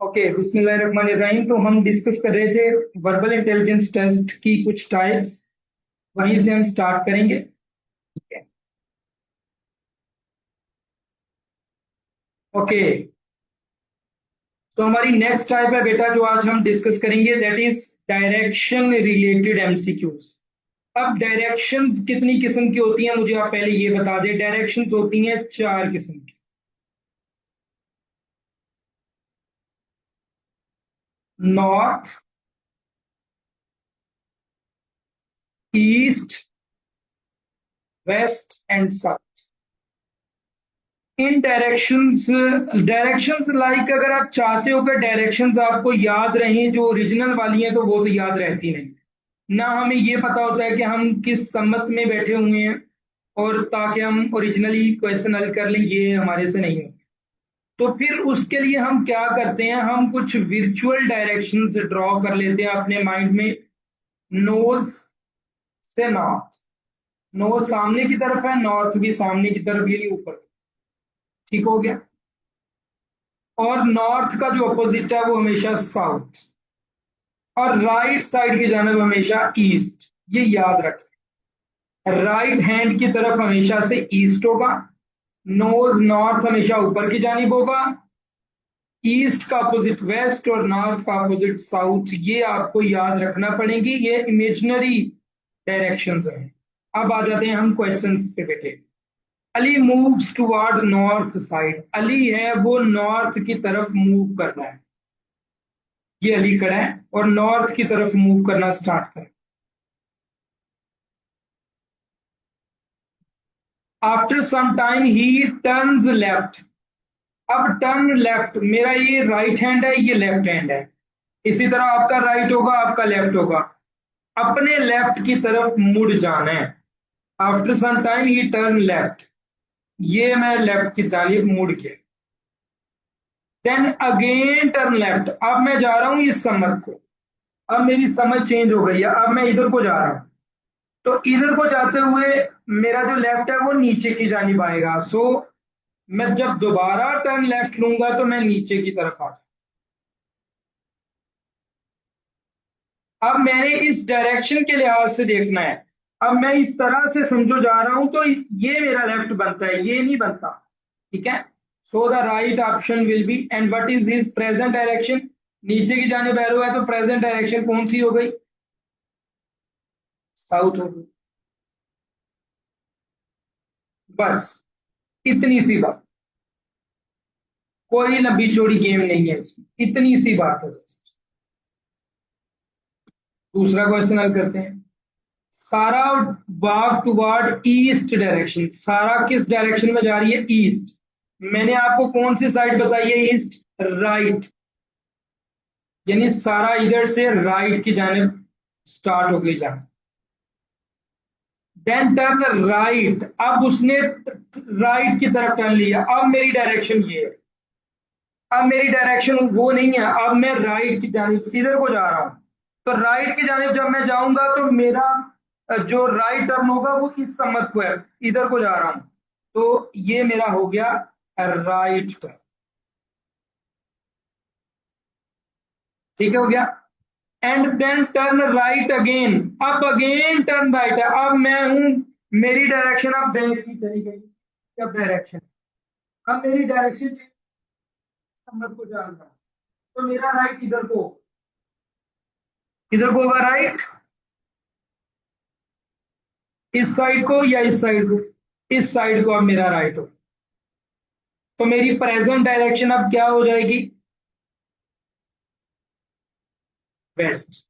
Okay, बिस्मिल्लाहिर्रहमानिर्रहीम। तो हम डिस्कस कर रहे थे वर्बल इंटेलिजेंस टेस्ट की कुछ टाइप्स। वहीं से हम स्टार्ट करेंगे। ठीक है। ओके, तो हमारी नेक्स्ट टाइप है बेटा जो आज हम डिस्कस करेंगे, that is direction related MCQs. अब डायरेक्शंस कितनी किस्म की होती हैं मुझे आप पहले ये बता दें। डायरेक्शंस होती हैं चार किस्म की। North, east, west and south. इन डायरेक्शंस, डायरेक्शंस लाइक अगर आप चाहते हो कि डायरेक्शंस आपको याद रहें जो ओरिजिनल वाली हैं, तो वो तो याद रहती नहीं ना। हमें ये पता होता है कि हम किस सम्मत में बैठे हुए हैं, और ताकि हम ओरिजिनली क्वेश्चन हल कर लें, ये हमारे से नहीं हो। तो फिर उसके लिए हम क्या करते हैं, हम कुछ विर्चुअल डायरेक्शंस ड्रॉ कर लेते हैं अपने माइंड में। नोज से नॉर्थ, नोज सामने की तरफ है, नॉर्थ भी सामने की तरफ, ये ऊपर। ठीक हो गया। और नॉर्थ का जो अपोजिट है वो हमेशा साउथ, और राइट साइड की जानब हमेशा ईस्ट। ये याद रखें, राइट हैंड की तरफ हमेशा से ईस्ट होगा। नोज नॉर्थ हमेशा ऊपर की जानिब होगा। ईस्ट का अपोजिट वेस्ट और नॉर्थ का अपोजिट साउथ। ये आपको याद रखना पड़ेगी, ये इमेजिनरी डायरेक्शंस हैं। अब आ जाते हैं हम क्वेश्चंस पे बेटे। Ali moves toward north side. Ali है वो नॉर्थ की तरफ मूव कर रहा है। ये अली खड़ा है और नॉर्थ की तरफ मूव करना स्टार्ट करें। After some time he turns left. अब टर्न लेफ्ट, मेरा ये राइट हैंड है, ये लेफ्ट हैंड है। इसी तरह आपका राइट होगा, आपका लेफ्ट होगा। अपने लेफ्ट की तरफ मुड़ जाना है। After some time he turn left, ये मैं लेफ्ट की जानिब मुड़ गया। देन अगेन टर्न लेफ्ट, अब मैं जा रहा हूं इस समझ को। अब मेरी समझ चेंज हो गई है, अब मैं इधर को जा रहा हूं। तो इधर को जाते हुए मेरा जो लेफ्ट है वो नीचे की जानिब आएगा। सो मैं जब दोबारा टर्न लेफ्ट लूंगा तो मैं नीचे की तरफ आ। अब मैंने इस डायरेक्शन के लिहाज से देखना है। अब मैं इस तरह से समझो जा रहा हूं तो ये मेरा लेफ्ट बनता है, ये नहीं बनता। ठीक है। So the right option will be, and what is his present direction. नीचे की जानिब एरो है तो प्रेजेंट डायरेक्शन कौन सी हो गई, साउथ हो गई। बस इतनी सी बात, कोई लंबी चौड़ी गेम नहीं है इसमें, इतनी सी बात है बस। दूसरा क्वेश्चन हल करते हैं। सारा वॉक टुवर्ड ईस्ट डायरेक्शन। सारा किस डायरेक्शन में जा रही है, ईस्ट। मैंने आपको कौन सी साइड बताई है, ईस्ट, राइट। यानी सारा इधर से राइट की जानिब स्टार्ट हो गई जाना। देन टर्न राइट, अब उसने राइट की तरफ टर्न लिया। अब मेरी डायरेक्शन ये है, अब मेरी डायरेक्शन वो नहीं है, अब मैं राइट की जानिब इधर को जा रहा हूं। तो राइट की जानिब जब मैं जाऊंगा तो मेरा जो राइट टर्न होगा वो इस समत को है, इधर को जा रहा हूं। तो ये मेरा हो गया राइट टर्न। ठीक है, हो गया। And then turn right again. अब अगेन टर्न राइट है, अब मैं हूं, मेरी डायरेक्शन अब बैंक की चली गई। अब डायरेक्शन, अब मेरी डायरेक्शन समत को जा रहा हूं। तो मेरा राइट इधर को, इधर को होगा राइट, इस साइड को या इस साइड को, इस साइड को अब मेरा राइट हो। तो मेरी प्रेजेंट डायरेक्शन अब क्या हो जाएगी, वेस्ट।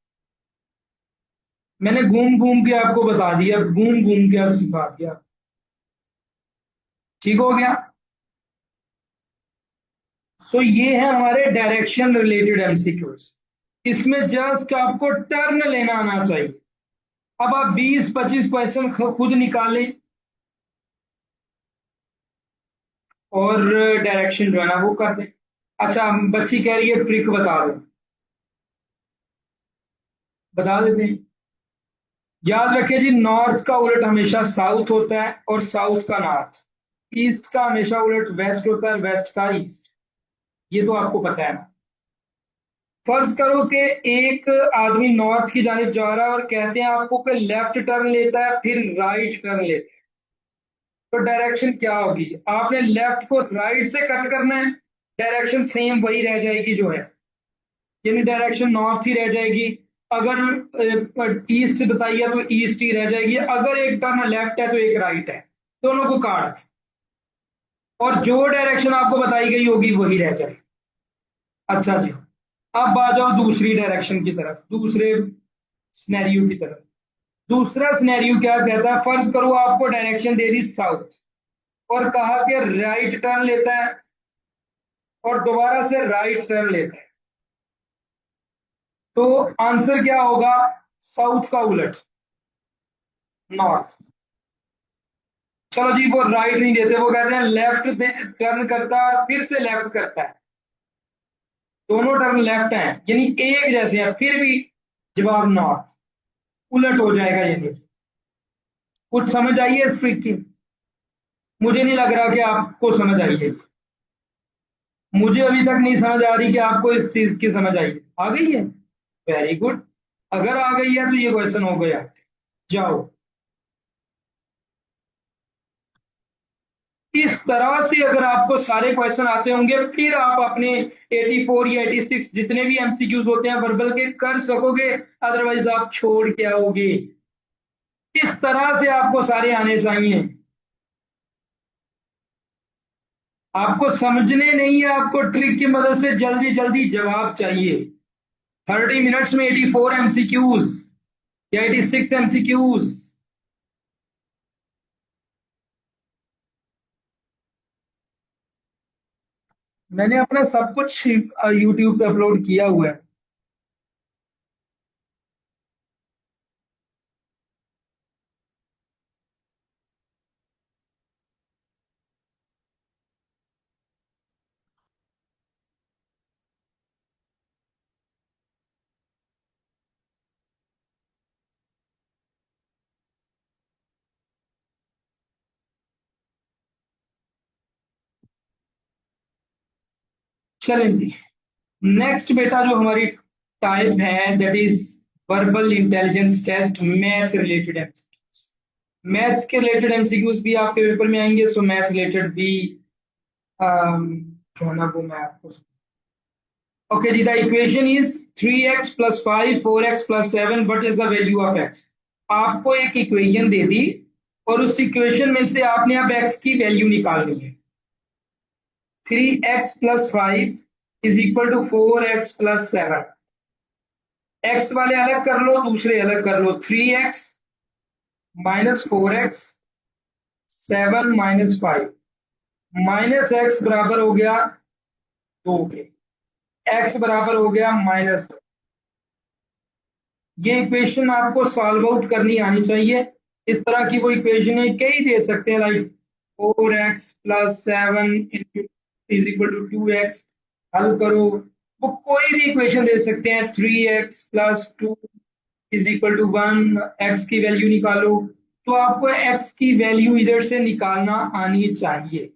मैंने घूम घूम के आपको बता दिया, घूम घूम के आप सिखा दिया। ठीक हो गया। सो ये है हमारे डायरेक्शन रिलेटेड एमसीक्यूज। इसमें जस्ट आपको टर्न लेना आना चाहिए। अब आप 20-25 क्वेश्चन खुद निकालें और डायरेक्शन जो है ना वो कर दें। अच्छा, बच्ची कह रही है ट्रिक बता दो, बता देते हैं। याद रखिए जी, नॉर्थ का उलट हमेशा साउथ होता है और साउथ का नॉर्थ। ईस्ट का हमेशा उलट वेस्ट होता है, वेस्ट का ईस्ट। ये तो आपको पता है ना। फर्ज करो कि एक आदमी नॉर्थ की जानिब जा रहा है और कहते हैं आपको कि लेफ्ट टर्न लेता है फिर राइट टर्न लेता है, तो डायरेक्शन क्या होगी? आपने लेफ्ट को राइट से कट करना है, डायरेक्शन सेम वही रह जाएगी जो है, यानी डायरेक्शन नॉर्थ ही रह जाएगी। अगर ईस्ट बताइए तो ईस्ट ही रह जाएगी। अगर एक टर्न लेफ्ट है तो एक राइट है, दोनों को काट, और जो डायरेक्शन आपको बताई गई होगी वही रह जाएगी। अच्छा जी, अब आ जाओ दूसरी डायरेक्शन की तरफ, दूसरे स्नैरियो की तरफ। दूसरा स्नैरियो क्या कहता है? फर्ज करो आपको डायरेक्शन दे दी साउथ और कहा कि राइट टर्न लेता है और दोबारा से राइट टर्न लेता है, तो आंसर क्या होगा? साउथ का उलट, नॉर्थ। चलो जी, वो राइट नहीं देते, वो कहते हैं लेफ्ट टर्न करता है फिर से लेफ्ट करता है, दोनों टर्न लेफ्ट हैं यानी एक जैसे हैं, फिर भी जवाब नॉर्थ, उलट हो जाएगा। यानी कुछ समझ आई है इस ट्रिक की? मुझे नहीं लग रहा कि आपको समझ आई है। मुझे अभी तक नहीं समझ आ रही कि आपको इस चीज की समझ आई है। आ गई है? Very good. अगर आ गई है तो ये क्वेश्चन हो गया। जाओ। इस तरह से अगर आपको सारे क्वेश्चन आते होंगे फिर आप अपने 84 या 86 जितने भी एमसीक्यूज होते हैं वर्बल के कर सकोगे, अदरवाइज आप छोड़ के आओगे। इस तरह से आपको सारे आने चाहिए। आपको समझने नहीं है, आपको ट्रिक की मदद से जल्दी जल्दी जवाब चाहिए। 30 मिनट्स में 84 एमसीक्यूज या 86 एमसीक्यूज। मैंने अपना सब कुछ यूट्यूब पे अपलोड किया हुआ है। चलें जी, नेक्स्ट बेटा जो हमारी टाइप है that is verbal intelligence test, math related MCQs. Maths के रिलेटेड एमसीक्यूज भी आपके पेपर में आएंगे, सो मैथ रिलेटेड भी जो है ना वो मैं आपको। ओके जी, the equation is 3x + 5 4x + 7, what is the value of x? आपको एक इक्वेशन दे दी और उस इक्वेशन में से आपने अब x की वैल्यू निकालनी है। 3x + 5 = 4x + 7। एक्स वाले अलग कर लो, दूसरे अलग कर लो। 3x - 4x, 7 - 5, -x बराबर हो गया 2 के, x बराबर हो गया -2। ये इक्वेशन आपको सॉल्व आउट करनी आनी चाहिए। इस तरह की वो इक्वेशन कई दे सकते हैं, लाइक 4x + 7 = 2x। हल करो, वो कोई भी इक्वेशन दे सकते हैं। 3x + 2 = 1, एक्स की वैल्यू निकालो। तो आपको एक्स की वैल्यू इधर से निकालना आनी चाहिए।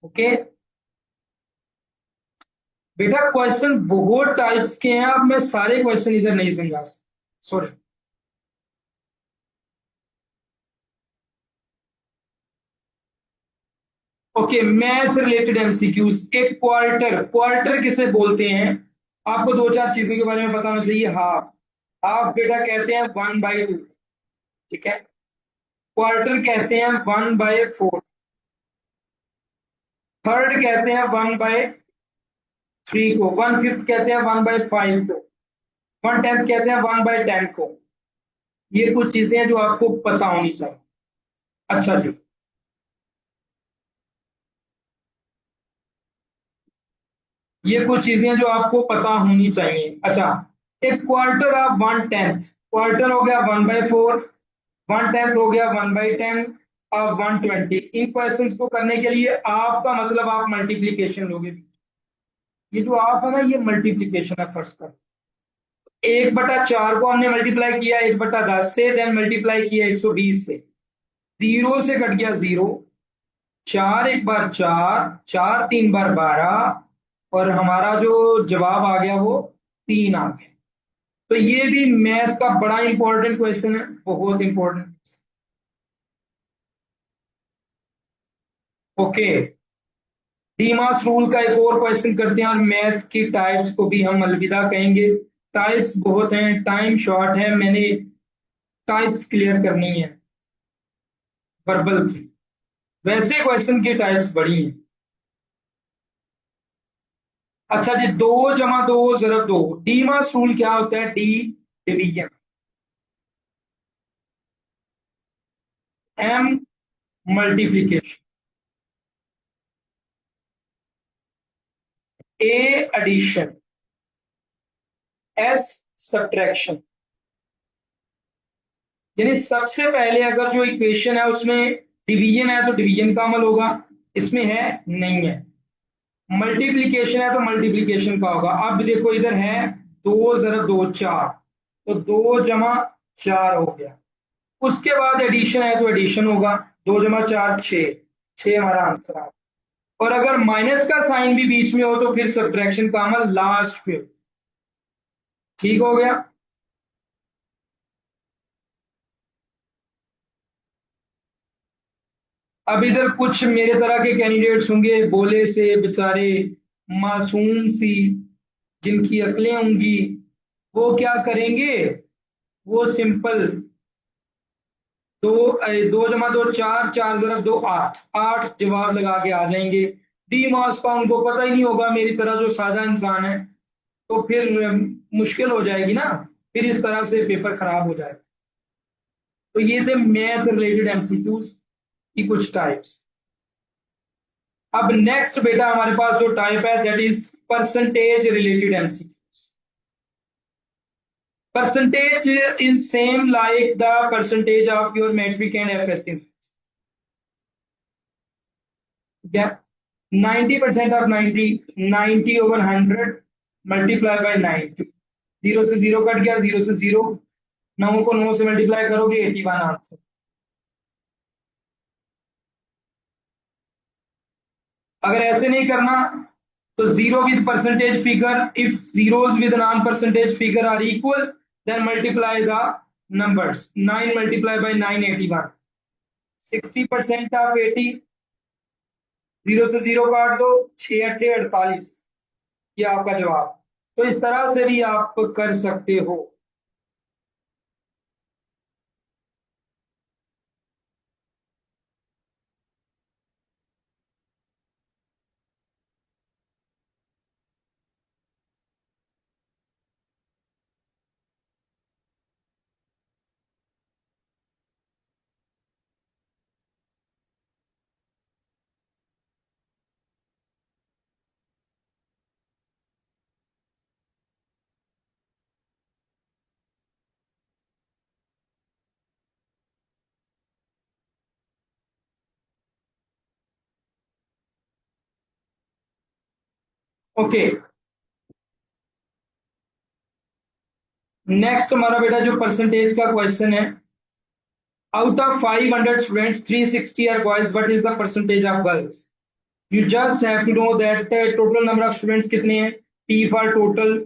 ओके बेटा, क्वेश्चन बहुत टाइप्स के हैं, अब मैं सारे क्वेश्चन इधर नहीं समझा सकता, sorry. Okay, math related MCQs. एक क्वार्टर, क्वार्टर किसे बोलते हैं? आपको दो चार चीजों के बारे में बताना चाहिए। हाफ, हाफ बेटा कहते हैं 1/2, ठीक है। क्वार्टर कहते हैं 1/4। थर्ड कहते हैं 1/3 को। 1/5 कहते हैं 1/5 को। 1/10 कहते हैं 1/10 को। ये कुछ चीजें हैं जो आपको पता होनी चाहिए। अच्छा जी, ये कुछ चीजें जो आपको पता होनी चाहिए। अच्छा, एक क्वार्टर ऑफ 1/10, क्वार्टर हो गया 1/4, 1/10 हो गया 1/10 और 120। इन क्वेश्चंस को करने के लिए आपका मतलब आप मल्टीप्लीकेशन लोगे। ये जो आप है ना, ये मल्टीप्लीकेशन है। फर्स्ट का 1/4 को हमने मल्टीप्लाई किया 1/10 से, देन मल्टीप्लाई किया 120 से, जीरो से कट गया जीरो। 4 × 1 = 4, 4 × 3 = 12, और हमारा जो जवाब आ गया वो 3 आ गया। तो ये भी मैथ का बड़ा इंपॉर्टेंट क्वेश्चन है, बहुत इंपॉर्टेंट। ओके, डीमास रूल का एक और क्वेश्चन करते हैं और मैथ की टाइप्स को भी हम अलविदा कहेंगे। टाइप्स बहुत हैं, टाइम शॉर्ट है, मैंने टाइप्स क्लियर करनी है वर्बल की। वैसे क्वेश्चन की टाइप्स बड़ी हैं। अच्छा जी, 2 + 2 = 2। डीमास रूल क्या होता है? डी डिवीजन, एम मल्टीप्लीकेशन, ए एडिशन, एस सब्ट्रैक्शन। यानी सबसे पहले अगर जो इक्वेशन है उसमें डिवीजन है तो डिवीजन का अमल होगा, इसमें है नहीं है। मल्टीप्लीकेशन है तो मल्टीप्लीकेशन का होगा। अब देखो इधर है 2 × 2 = 4, तो 2 + 4 हो गया। उसके बाद एडिशन है तो एडिशन होगा, 2 × 4 = 6, 6 हमारा आंसर आ। और अगर माइनस का साइन भी बीच में हो तो फिर सब्ट्रैक्शन का अमल लास्ट पे। ठीक हो गया। अब इधर कुछ मेरे तरह के कैंडिडेट्स होंगे, भोले से बेचारे, मासूम सी, जिनकी अकलें होंगी, वो क्या करेंगे? वो सिंपल 2 × 2 = 4, 4 × 2 = 8, 8 जवाब लगा के आ जाएंगे। डी मॉस का उनको पता ही नहीं होगा, मेरी तरह जो सादा इंसान है। तो फिर मुश्किल हो जाएगी ना, फिर इस तरह से पेपर खराब हो जाएगा। तो ये थे मैथ रिलेटेड एमसीक्यूज की कुछ टाइप्स। अब नेक्स्ट बेटा हमारे पास जो टाइप है that is percentage related MCQs. Percentage is same like the percentage of your matric and FSc. क्या? 90% ऑफ 90, 90/100 मल्टीप्लाई बाय 90। 0 से 0 कट गया, 0 से 0, 9 को 9 से मल्टीप्लाई करोगे 81 आंसर। अगर ऐसे नहीं करना तो zero with percentage figure, if zeros with non percentage figure are equal then multiply the numbers. 9 multiply by 9 81, 60% of 80, 0 से 0 काट दो, 6 × 8 = 48। ये आपका जवाब। तो इस तरह से भी आप कर सकते हो। ओके, नेक्स्ट हमारा बेटा जो परसेंटेज का क्वेश्चन है, out of 500 students 360 are boys, what is the percentage of girls? You just have to know that total number of students कितने हैं। टी फॉर टोटल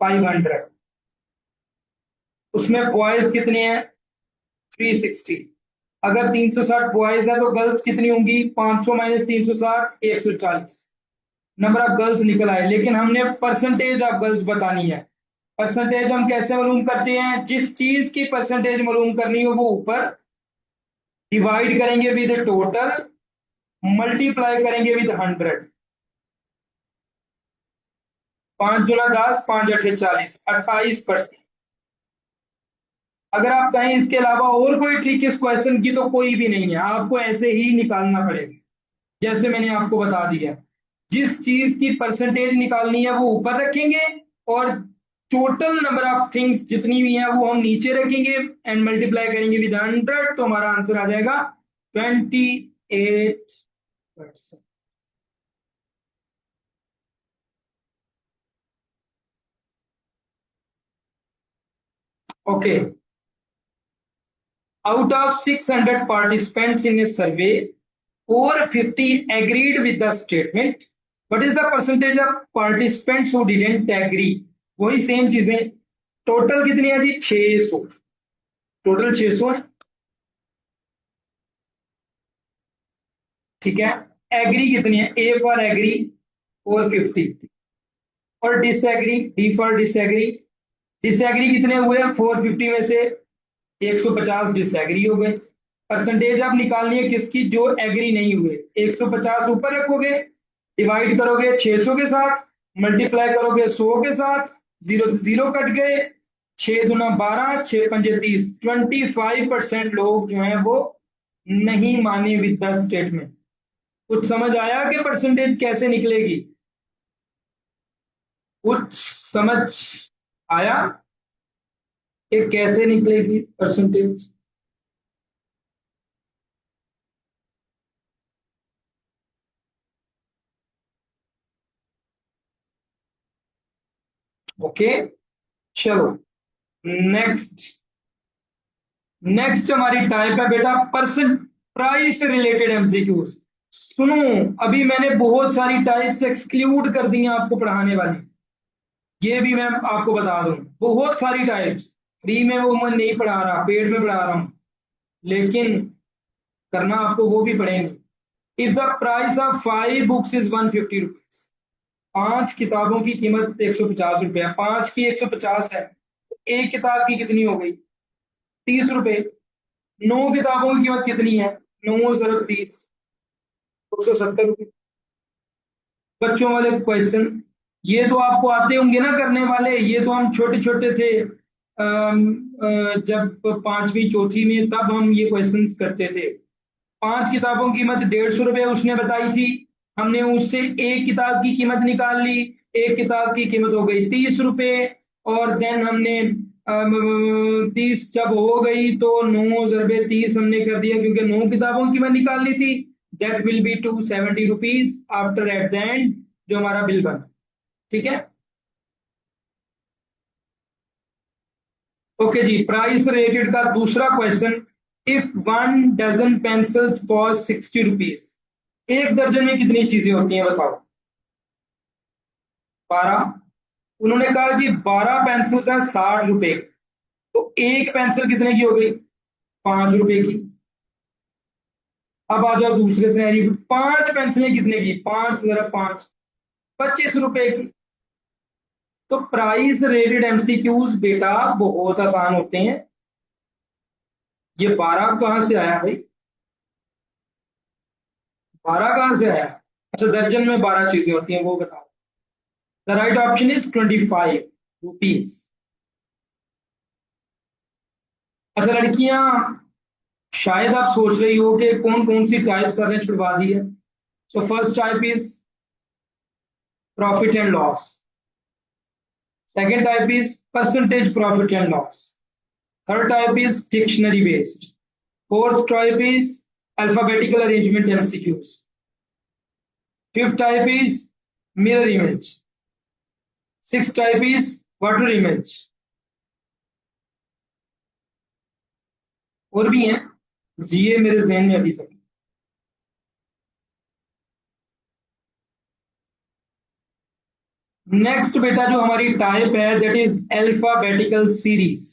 500, उसमें बॉयज कितने हैं? 360। अगर 360 बॉयज है तो गर्ल्स कितनी होंगी? 500 - 360 140 नंबर ऑफ गर्ल्स निकल आए। लेकिन हमने परसेंटेज ऑफ गर्ल्स बतानी है। परसेंटेज हम कैसे मालूम करते हैं? जिस चीज की परसेंटेज मालूम करनी हो वो ऊपर डिवाइड करेंगे विद टोटल, मल्टीप्लाई करेंगे विद 100। 5×10, 5×8 = 40, 28%। अगर आप कहें इसके अलावा और कोई ट्रिक इस क्वेश्चन की, तो कोई भी नहीं है, आपको ऐसे ही निकालना पड़ेगा जैसे मैंने आपको बता दिया। जिस चीज की परसेंटेज निकालनी है वो ऊपर रखेंगे, और टोटल नंबर ऑफ थिंग्स जितनी भी हैं वो हम नीचे रखेंगे एंड मल्टीप्लाई करेंगे विद 100, तो हमारा आंसर आ जाएगा 28%। Okay, out of 600 participants in a survey, 450 agreed with the statement what is the percentage of participants who didn't agree? वही सेम चीजें। टोटल कितनी है जी? 600। टोटल 600 है। ठीक है। एग्री कितनी है? A for agree 450। और disagree, D for disagree. Disagree कितने हुए? 450 में से 150 डिसएग्री हो गए। परसेंटेज आप निकालनी है किसकी? जो एग्री नहीं हुए। 150 ऊपर रखोगे, डिवाइड करोगे 600 के साथ, मल्टीप्लाई करोगे 100 के साथ, जीरो से जीरो कट गए, 6 दूना 12, 6 पंजे 30, 25% लोग जो हैं वो नहीं माने विद द स्टेटमेंट। कुछ समझ आया कि परसेंटेज कैसे निकलेगी? कुछ समझ आया कि कैसे निकलेगी परसेंटेज? ओके, चलो नेक्स्ट। नेक्स्ट हमारी टाइप है बेटा पर्सन प्राइस रिलेटेड एमसीक्यूज। सुनो, अभी मैंने बहुत सारी टाइप्स एक्सक्लूड कर दी हैं आपको पढ़ाने वाली। ये भी मैं आपको बता दूं, बहुत सारी टाइप्स। फ्री में वो मैं नहीं पढ़ा रहा, पेड में पढ़ा रहा हूं, लेकिन करना आपको वो भी पड़ेंगे। If the price of 5 books is 150 rupees, 5 किताबों की कीमत 150 रुपया, 5 की 150 है, एक किताब की कितनी हो गई? 30 रुपए। 9 किताबों की कीमत कितनी है? 9 × 30, 270 रुपये। बच्चों वाले क्वेश्चन ये तो आपको आते होंगे ना करने वाले। ये तो हम छोटे छोटे थे, जब पांचवी चौथी में, तब हम ये क्वेश्चंस करते थे। 5 किताबों की कीमत 150 रुपये उसने बताई थी। हमने उससे एक किताब की कीमत निकाल ली। एक किताब की कीमत हो गई 30 रुपये। और देन हमने 30 जब हो गई तो 9 × 30 हमने कर दिया, क्योंकि 9 किताबों की कीमत निकाल ली थी। That will be 270 rupees after at the end, जो हमारा बिल बना। ठीक है। ओके जी, प्राइस रिलेटेड का दूसरा question. If 1 dozen pencils cost 60 rupees, एक दर्जन में कितनी चीजें होती हैं बताओ? 12। उन्होंने कहा जी 12 पेंसिल्स हैं 60 रुपए, तो एक पेंसिल कितने की हो गई? 5 रुपए की। अब आ जाओ दूसरे सिनेरियो में, 5 पेंसिलें कितने की? 5 × 5 25 रुपए की। तो प्राइस रेटेड एमसीक्यूज बेटा बहुत आसान होते हैं। ये 12 कहां से आया भाई? 12 कहां से आया? अच्छा, दर्जन में 12 चीजें होती हैं, वो बताओ। The right option is 25 rupees. अच्छा लड़कियां, शायद आप सोच रही हो कि कौन कौन सी टाइप सर ने छुड़वा दी है। So first type is profit and loss. Second type is percentage profit and loss. Third type is dictionary based. Fourth type is alphabetical arrangement MCQs. Fifth type is mirror image. Six type is water image. और भी हैं, ये मेरे जहन में अभी तक। Next बेटा जो हमारी टाइप है that is alphabetical series.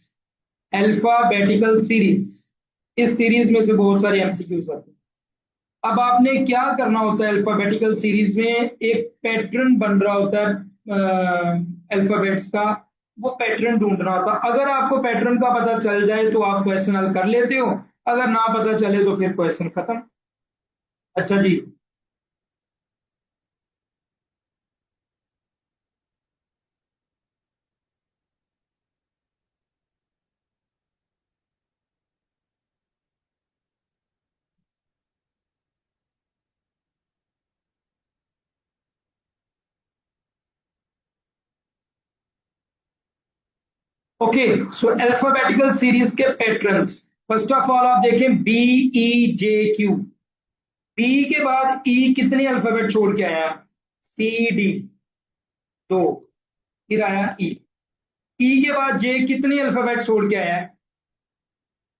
Alphabetical series, इस सीरीज में से बहुत सारे एमसीक्यूज आते हैं। अब आपने क्या करना होता है? अल्फाबेटिकल सीरीज में एक पैटर्न बन रहा होता है अल्फाबेट्स का, वो पैटर्न ढूंढना होता है। अगर आपको पैटर्न का पता चल जाए तो आप क्वेश्चन हल कर लेते हो, अगर ना पता चले तो फिर क्वेश्चन खत्म। अच्छा जी। ओके, सो अल्फाबेटिकल सीरीज के पैटर्न्स। फर्स्ट ऑफ ऑल आप देखें BEJQ। बी के बाद ई कितने अल्फाबेट छोड़ के आया? CD 2। फिर आया ई। ई के बाद जे कितने अल्फाबेट छोड़ के आया?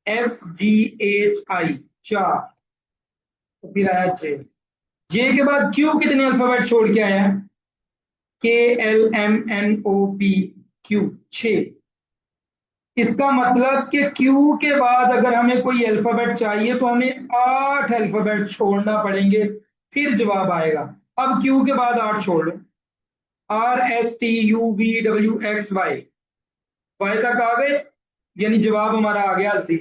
FGHI 4। तो फिर आया जे। जे के बाद क्यू कितने अल्फाबेट छोड़ के आया? KLMNOP, Q 6। इसका मतलब कि क्यू के बाद अगर हमें कोई अल्फाबेट चाहिए तो हमें 8 अल्फाबेट छोड़ना पड़ेंगे, फिर जवाब आएगा। अब क्यू के बाद 8 छोड़ लो। RSTUVWXY, वाई तक आ गए, यानी जवाब हमारा आ गया सी।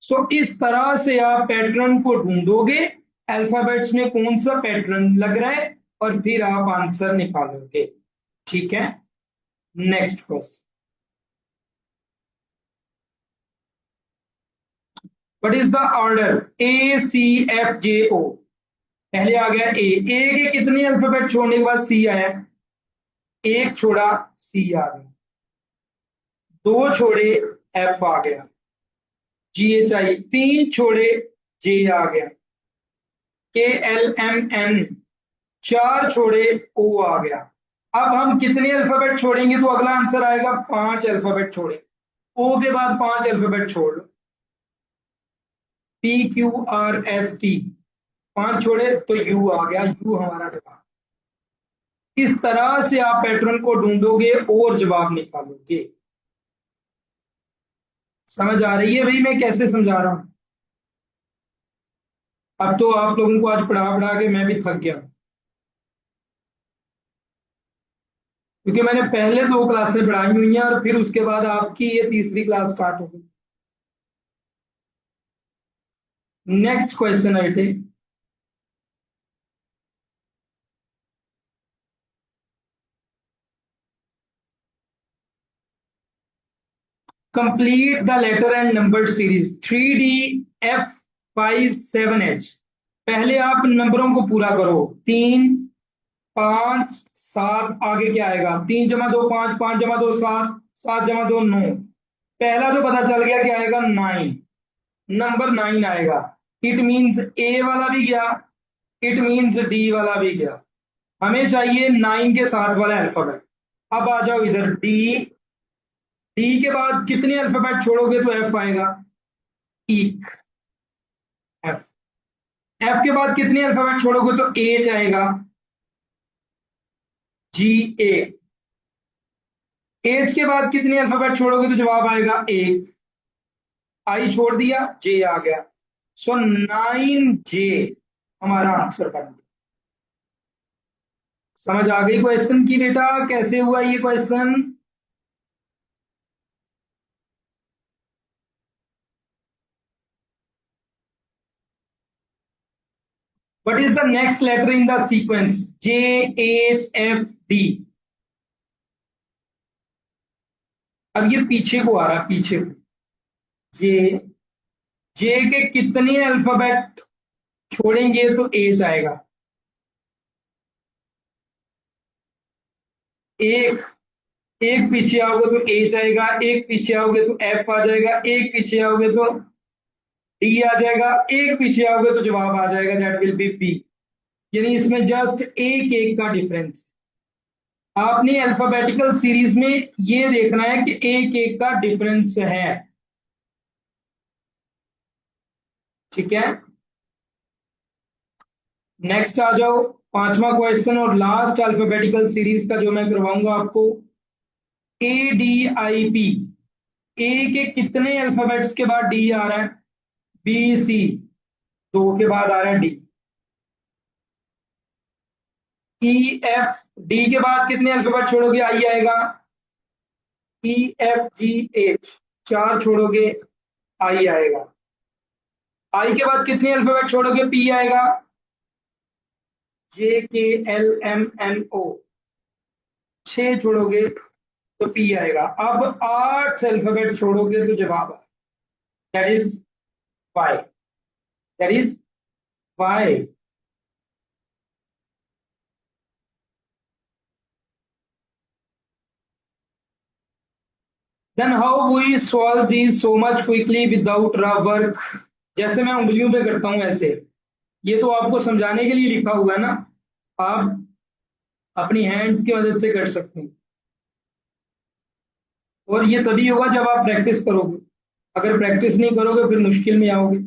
सो इस तरह से आप पैटर्न को ढूंढोगे, अल्फाबेट्स में कौन सा पैटर्न लग रहा है, और फिर आप आंसर निकालोगे। ठीक है, next question. What is the order ACFJO? पहले आ गया ए के कितने अल्फाबेट छोड़ने के बाद सी आया? एक छोड़ा, सी आ गया। दो छोड़े, एफ आ गया। GHI, तीन छोड़े, जे आ गया। KLMN, चार छोड़े, ओ आ गया। अब हम कितने अल्फाबेट छोड़ेंगे तो अगला आंसर आएगा? 5 अल्फाबेट छोड़े। ओ के बाद 5 अल्फाबेट छोड़ लो। PQRST, 5 छोड़े तो यू आ गया, यू हमारा जवाब। इस तरह से आप पैटर्न को ढूंढोगे और जवाब निकालोगे। समझ आ रही है भाई मैं कैसे समझा रहा हूं? अब तो आप लोगों को आज पढ़ा पढ़ा के मैं भी थक गया, क्योंकि मैंने पहले 2 क्लासें पढ़ाई हुई हैं और फिर उसके बाद आपकी ये तीसरी क्लास स्टार्ट हो गई। नेक्स्ट क्वेश्चन है बेटे। Complete the letter and number series 3DF57H। पहले आप नंबरों को पूरा करो। 3, 5, 7, आगे क्या आएगा? 3 जमा 2 5, 5 जमा 2 7, 7 जमा 2 9। पहला तो पता चल गया, क्या आएगा? 9, नंबर 9 आएगा। इट मीन्स ए वाला भी गया, इट मीन्स डी वाला भी गया। हमें चाहिए 9 के साथ वाला अल्फाबेट। अब आ जाओ इधर, डी। डी के बाद कितने अल्फाबेट छोड़ोगे तो एफ आएगा? एक, एफ। एफ के बाद कितने अल्फाबेट छोड़ोगे तो एच आएगा? GA। एच के बाद कितने अल्फाबेट छोड़ोगे तो जवाब आएगा? एक। आई छोड़ दिया, जे आ गया। सो 9J हमारा आंसर बन गया। समझ आ गई क्वेश्चन की बेटा कैसे हुआ ये question? What is the next letter in the sequence JHFD? अब ये पीछे को आ रहा है, पीछे को। जे, जे के कितने अल्फाबेट छोड़ेंगे तो एच आएगा? एक। एक पीछे आओगे तो एच आएगा, एक पीछे आओगे तो एफ आ जाएगा, एक पीछे आओगे तो डी आ जाएगा, एक पीछे आओगे तो जवाब आ जाएगा, दैट विल बी बी। यानी इसमें जस्ट एक एक का डिफरेंस। आपने अल्फाबेटिकल सीरीज में ये देखना है कि एक एक का डिफरेंस है। ठीक है, नेक्स्ट आ जाओ। पांचवा क्वेश्चन और लास्ट अल्फाबेटिकल सीरीज का जो मैं करवाऊंगा आपको। ADIP, ए के कितने अल्फाबेट्स के बाद डी आ रहा है? BC, 2 के बाद आ रहा है डी। EF, डी के बाद कितने अल्फाबेट छोड़ोगे? आई आएगा। EFGH, 4 छोड़ोगे, आई आएगा। आई के बाद कितने अल्फाबेट छोड़ोगे? पी आएगा। JKLMNO, 6 छोड़ोगे तो पी आएगा। अब 8 अल्फाबेट छोड़ोगे तो जवाब आएगा, that is why, that is why. Then how we solve this so much quickly without rough work? जैसे मैं उंगलियों पे करता हूं ऐसे, ये तो आपको समझाने के लिए लिखा हुआ है ना, आप अपनी हैंड्स की मदद से कर सकते हैं। और ये तभी होगा जब आप प्रैक्टिस करोगे। अगर प्रैक्टिस नहीं करोगे फिर मुश्किल में आओगे।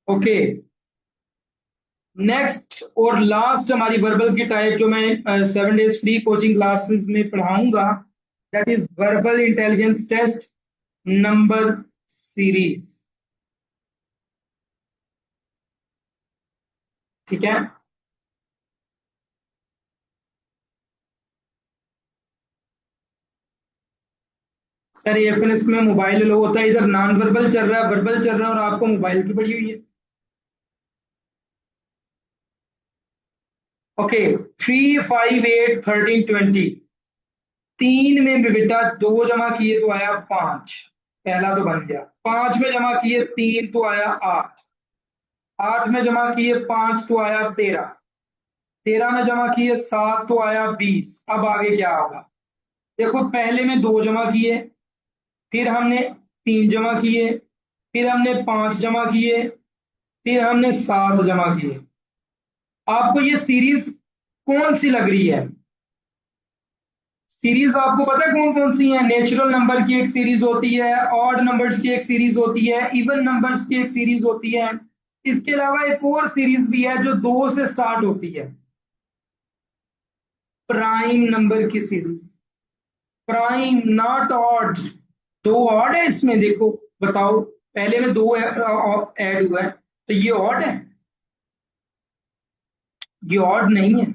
ओके, नेक्स्ट और लास्ट हमारी वर्बल की टाइप जो मैं 7 डेज फ्री कोचिंग क्लासेस में पढ़ाऊंगा, that is verbal intelligence test number series. ठीक है। सर ये फिर इसमें मोबाइल लो होता है, इधर नॉन वर्बल चल रहा है, वर्बल चल रहा है, और आपको मोबाइल की पड़ी हुई है। ओके। 3, 5, 8, 13, 20। तीन में भी बेटा दो जमा किए तो आया 5, पहला तो बन गया। 5 में जमा किए 3 तो आया 8। 8 में जमा किए 5 तो आया 13। 13 में जमा किए 7 तो आया 20। अब आगे क्या होगा? देखो पहले में दो जमा किए, फिर हमने 3 जमा किए, फिर हमने 5 जमा किए, फिर हमने 7 जमा किए। आपको ये सीरीज कौन सी लग रही है? सीरीज आपको पता है कौन कौन सी है? नेचुरल नंबर की एक सीरीज होती है, ऑड नंबर्स की एक सीरीज होती है, इवन नंबर्स की एक सीरीज होती है। इसके अलावा एक और सीरीज भी है जो दो से स्टार्ट होती है, प्राइम नंबर की सीरीज। Prime not odd. दो ऑड है इसमें, देखो बताओ। पहले में दो ऐड हुआ है, तो ये ऑड है? ये ऑड नहीं है।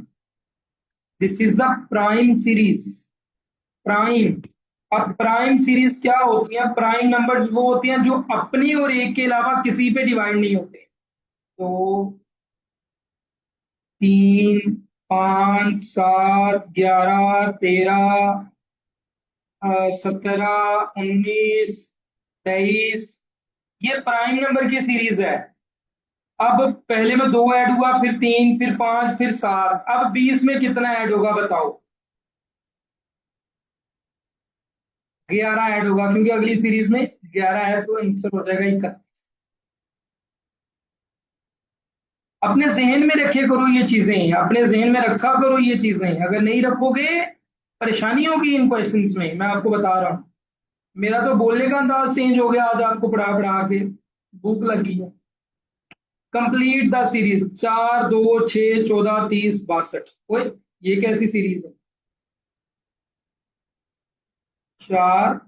This is the prime series. Prime. अब प्राइम सीरीज क्या होती है? प्राइम नंबर्स वो होती हैं जो अपनी और एक के अलावा किसी पे डिवाइड नहीं होते। तो 3, 5, 7, 11, 13, 17, 19, 23, ये प्राइम नंबर की सीरीज है। अब पहले में दो ऐड हुआ, फिर 3, फिर 5, फिर 7। अब 20 में कितना ऐड होगा बताओ? 11 ऐड होगा, क्योंकि अगली सीरीज में 11 है, तो आंसर हो जाएगा 31। अपने जहन में रखे करो ये चीजें, अपने जहन में रखा करो ये चीजें। अगर नहीं रखोगे परेशानी होगी इन क्वेश्चंस में, मैं आपको बता रहा हूँ। मेरा तो बोलने का अंदाज चेंज हो गया आज आपको पढ़ा पढ़ा के, भूख लगी है। Complete the series. 4, 2, 6, 14, 30, 62। ओए, ये कैसी सीरीज है? 4।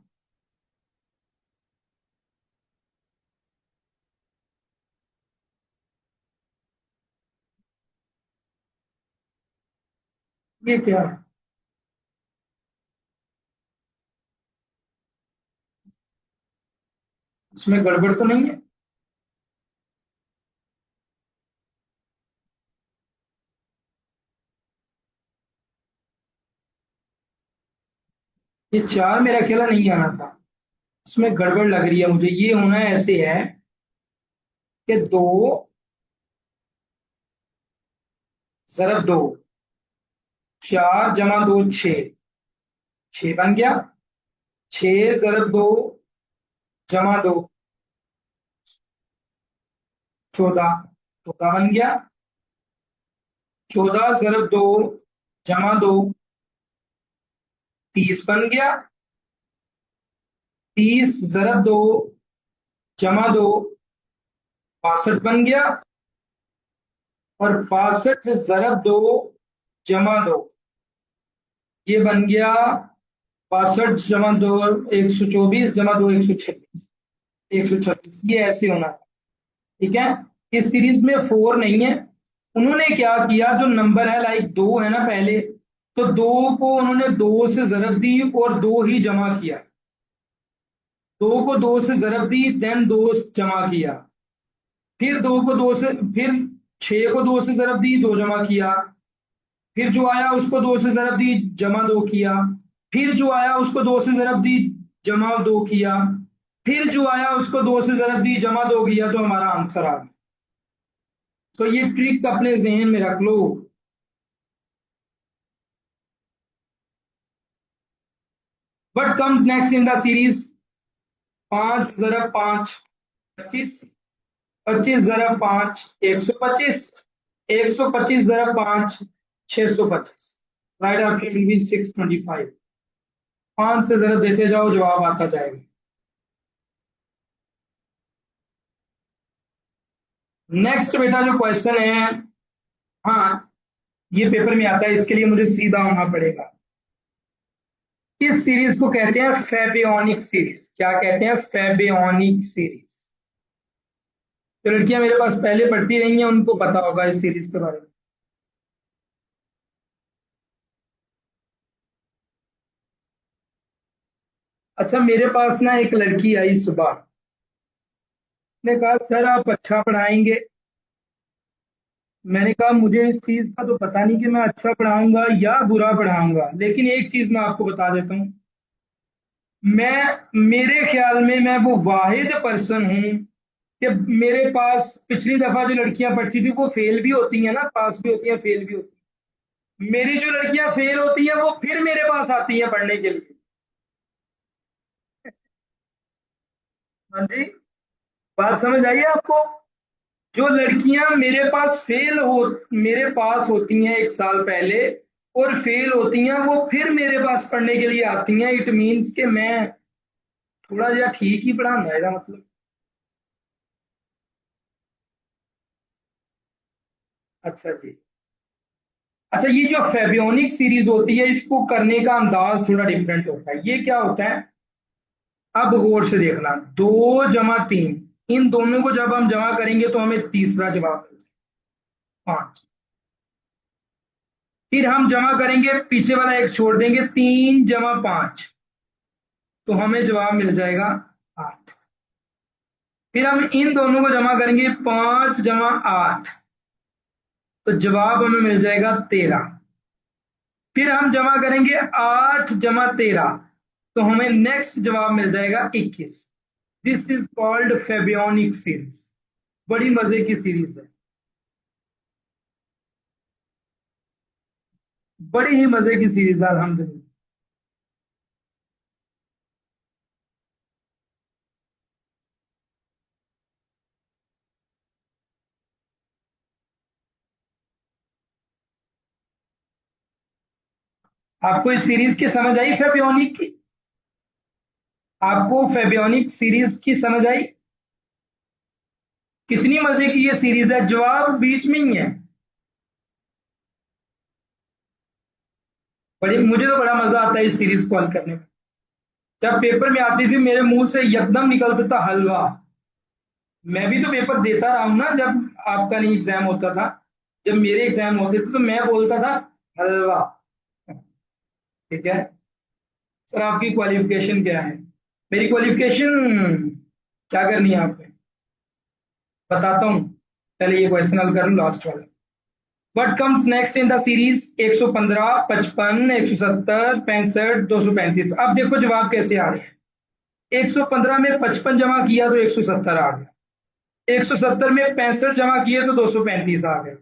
ये क्या है? इसमें गड़बड़ तो नहीं है? ये 4 मेरा ख्याल नहीं आना था। इसमें गड़बड़ लग रही है मुझे। ये होना ऐसे है कि 2 ज़रब 2, 4 जमा 2, 6। 6 बन गया। 6 ज़रब 2 जमा 2, 14। 14 बन गया। 14 ज़रब 2 जमा 2, 30 बन गया। 30 ज़रब 2 जमा 2, 62 बन गया। और 62 ज़रब 2 जमा 2, ये बन गया 62 जमा 2, 124, जमा 2, 126। 126, ये ऐसे होना है। ठीक है। इस सीरीज में 4 नहीं है। उन्होंने क्या किया, जो नंबर है लाइक 2 है ना पहले, तो 2 को उन्होंने 2 से जरब दी और 2 ही जमा किया। 2 को 2 से जरब दी, देन 2 जमा किया। फिर 2 को 2 से, फिर 6 को 2 से जरब दी, 2 जमा किया। फिर जो आया उसको 2 से जरब दी, जमा 2 किया। फिर जो आया उसको 2 से जरब दी, जमा 2 किया। फिर जो आया उसको 2 से जरब दी, जमा 2 किया, तो हमारा आंसर आ गया। तो ये ट्रिक अपने जहन में रख लो। What comes next in the series? 5 ज़रब 5, 25। 25 ज़रब 5, 125। 125 ज़रब 5, 625। Right answer will be 625। 5 से जरब देते जाओ, जवाब आता जाएगा। नेक्स्ट बेटा जो क्वेश्चन है, हाँ, ये पेपर में आता है, इसके लिए मुझे सीधा होना पड़ेगा। इस सीरीज को कहते हैं फेबियोनिक सीरीज। क्या कहते हैं? फेबियोनिक सीरीज। जो लड़कियां मेरे पास पहले पढ़ती रही हैं उनको पता होगा इस सीरीज के बारे में। अच्छा, मेरे पास ना एक लड़की आई सुबह, ने कहा सर आप अच्छा पढ़ाएंगे। मैंने कहा मुझे इस चीज का तो पता नहीं कि मैं अच्छा पढ़ाऊंगा या बुरा पढ़ाऊंगा, लेकिन एक चीज मैं आपको बता देता हूँ। मेरे ख्याल में मैं वो वाहिद पर्सन हूँ कि मेरे पास पिछली दफा जो लड़कियां पढ़ती थी वो फेल भी होती हैं ना, पास भी होती हैं, फेल भी होती हैं। मेरी जो लड़कियां फेल होती हैं वो फिर मेरे पास आती हैं पढ़ने के लिए। हाँ जी, बात समझ आई है आपको? जो लड़कियां मेरे पास होती हैं एक साल पहले और फेल होती हैं, वो फिर मेरे पास पढ़ने के लिए आती हैं। इट मीन्स कि मैं थोड़ा या ठीक ही पढ़ाऊंगा, इसका मतलब। अच्छा जी। अच्छा, ये जो फेबियोनिक सीरीज होती है इसको करने का अंदाज थोड़ा डिफरेंट होता है। ये क्या होता है, अब गौर से देखना। 2 जमा 3, इन दोनों को जब हम जमा करेंगे तो हमें तीसरा जवाब मिलेगा 5। फिर हम जमा करेंगे, पीछे वाला एक छोड़ देंगे, 3 जमा 5, तो हमें जवाब मिल जाएगा 8। फिर हम इन दोनों को जमा करेंगे, 5 जमा 8, तो जवाब हमें मिल जाएगा 13। फिर हम जमा करेंगे 8 जमा 13, तो हमें नेक्स्ट जवाब मिल जाएगा 21। This is called Fibonacci series. बड़ी मजे की सीरीज है, बड़ी ही मजे की सीरीज है अल्हम्दुलिल्लाह। आपको इस सीरीज की समझ आई, फेबियोनिक की? आपको फेबियोनिक सीरीज की समझ आई? कितनी मजे की ये सीरीज है, जवाब बीच में ही है। बड़ी, मुझे तो बड़ा मजा आता है इस सीरीज को हल करने में। जब पेपर में आती थी मेरे मुंह से एकदम निकलता था हलवा। मैं भी तो पेपर देता रहा हूं ना, जब आपका नहीं एग्जाम होता था। जब मेरे एग्जाम होते थे तो मैं बोलता था हलवा। ठीक है। सर आपकी क्वालिफिकेशन क्या है? मेरी क्वालिफिकेशन क्या करनी है आपको? बताता हूँ। पहले ये क्वेश्चन हल कर लूँ, लास्ट वाला। What comes next in the series? 115, 55, 170, 65, 235। अब देखो जवाब कैसे आ रहे हैं। 115 में 55 जमा किया तो 170 आ गया। 170 में 65 जमा किए तो 235 आ गया।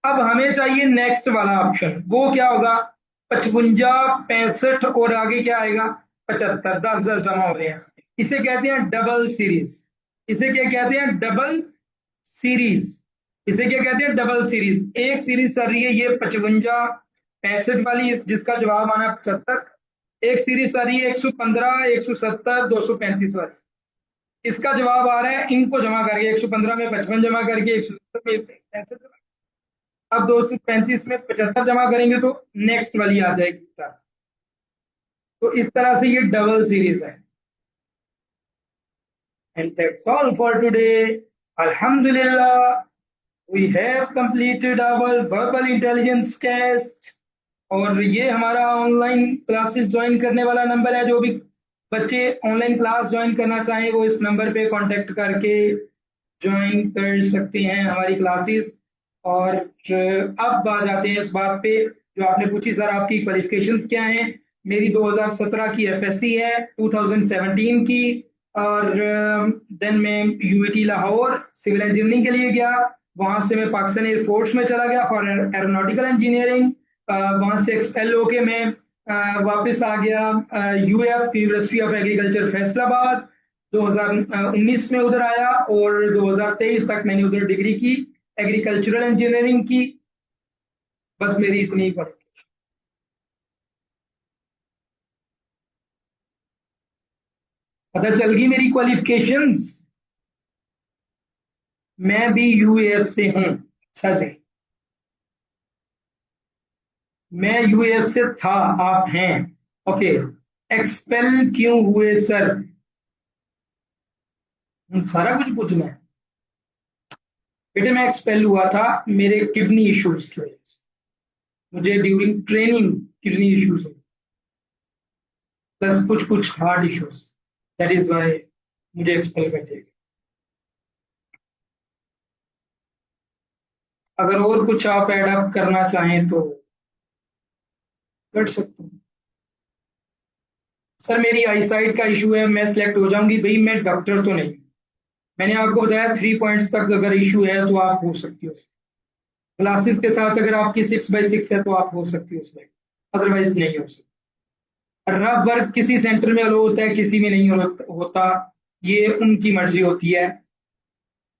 अब हमें चाहिए नेक्स्ट वाला ऑप्शन, वो क्या होगा? 55, 65 और आगे क्या आएगा? 75। 10 10 जमा हो रहे हैं। इसे कहते हैं डबल सीरीज। इसे क्या कहते हैं? Double series. इसे क्या कहते हैं? Double series. एक सीरीज चल रही है ये 55 65 वाली, जिसका जवाब आना है 75। एक सीरीज चल रही है 115, 170, 235 वाली, इसका जवाब आ रहा है इनको जमा करके, 115 में 55 जमा करके, 170 में 65। अब 235 में 75 जमा करेंगे तो नेक्स्ट वाली आ जाएगी। तो इस तरह से ये डबल सीरीज है। And that's all for today. अल्हम्दुलिल्लाह, we have completed our verbal intelligence test. और ये हमारा ऑनलाइन क्लासेस ज्वाइन करने वाला नंबर है। जो भी बच्चे ऑनलाइन क्लास ज्वाइन करना चाहें वो इस नंबर पे कांटेक्ट करके ज्वाइन कर सकते हैं हमारी क्लासेस। और अब आ जाते हैं इस बात पे जो आपने पूछी, सर आपकी क्वालिफिकेशंस क्या हैं? मेरी 2017 की एफएससी है, 2017 की। और देन मैं यूएटी लाहौर सिविल इंजीनियरिंग के लिए गया। वहां से मैं पाकिस्तान एयरफोर्स में चला गया फॉर एरोनॉटिकल इंजीनियरिंग। वहां से एक्सपेल होके मैं वापस आ गया UF university of agriculture Faisalabad. 2019 में उधर आया और 2023 तक मैंने उधर डिग्री की, एग्रीकल्चरल इंजीनियरिंग की। बस मेरी इतनी ही पढ़ी। पता चल गई मेरी क्वालिफिकेशंस। मैं भी यूएफ से हूँ। अच्छा जी। मैं यूएफ से था, आप हैं। ओके। एक्सपेल क्यों हुए सर? सारा कुछ पूछना है। बेटे मैं एक्सपेल हुआ था मेरे किडनी इश्यूज की वजह से। मुझे ड्यूरिंग ट्रेनिंग किडनी इश्यूज हुए, प्लस कुछ कुछ heart issues. That is why मुझे एक्सपेल कर दिया गया। अगर और कुछ आप एडअप करना चाहें तो कर सकते हैं। सर मेरी आईसाइट का इशू है, मैं सिलेक्ट हो जाऊंगी भाई, मैं डॉक्टर तो नहीं। मैंने आपको बताया 3 पॉइंट्स तक अगर इशू है तो आप हो सकती हो। ग्लासेस के साथ अगर आपकी 6/6 है तो आप हो सकती हो सिलेक्ट, अदरवाइज नहीं हो सकती। रफ वर्क किसी सेंटर में अलो होता है, किसी में नहीं होता, ये उनकी मर्जी होती है।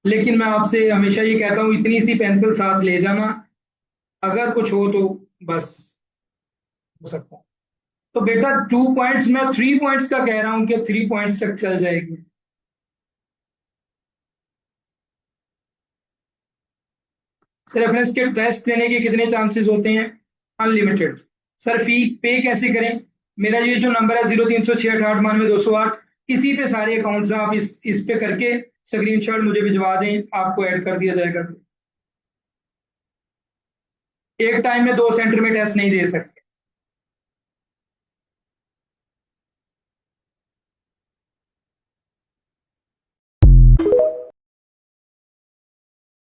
लेकिन मैं आपसे हमेशा ये कहता हूँ इतनी सी पेंसिल साथ ले जाना, अगर कुछ हो तो बस हो सकता है। तो बेटा 2 पॉइंट्स, मैं 3 पॉइंट्स का कह रहा हूं कि 3 पॉइंट्स तक चल जाएगी। सर रेफरेंस के टेस्ट देने के कितने चांसेस होते हैं? अनलिमिटेड। सर फी पे कैसे करें? मेरा ये जो नंबर है 0306 892 208, इसी पे सारे अकाउंट्स आप इस पे करके स्क्रीनशॉट मुझे भिजवा दें, आपको ऐड कर दिया जाएगा। एक टाइम में 2 सेंटर में टेस्ट नहीं दे सकते।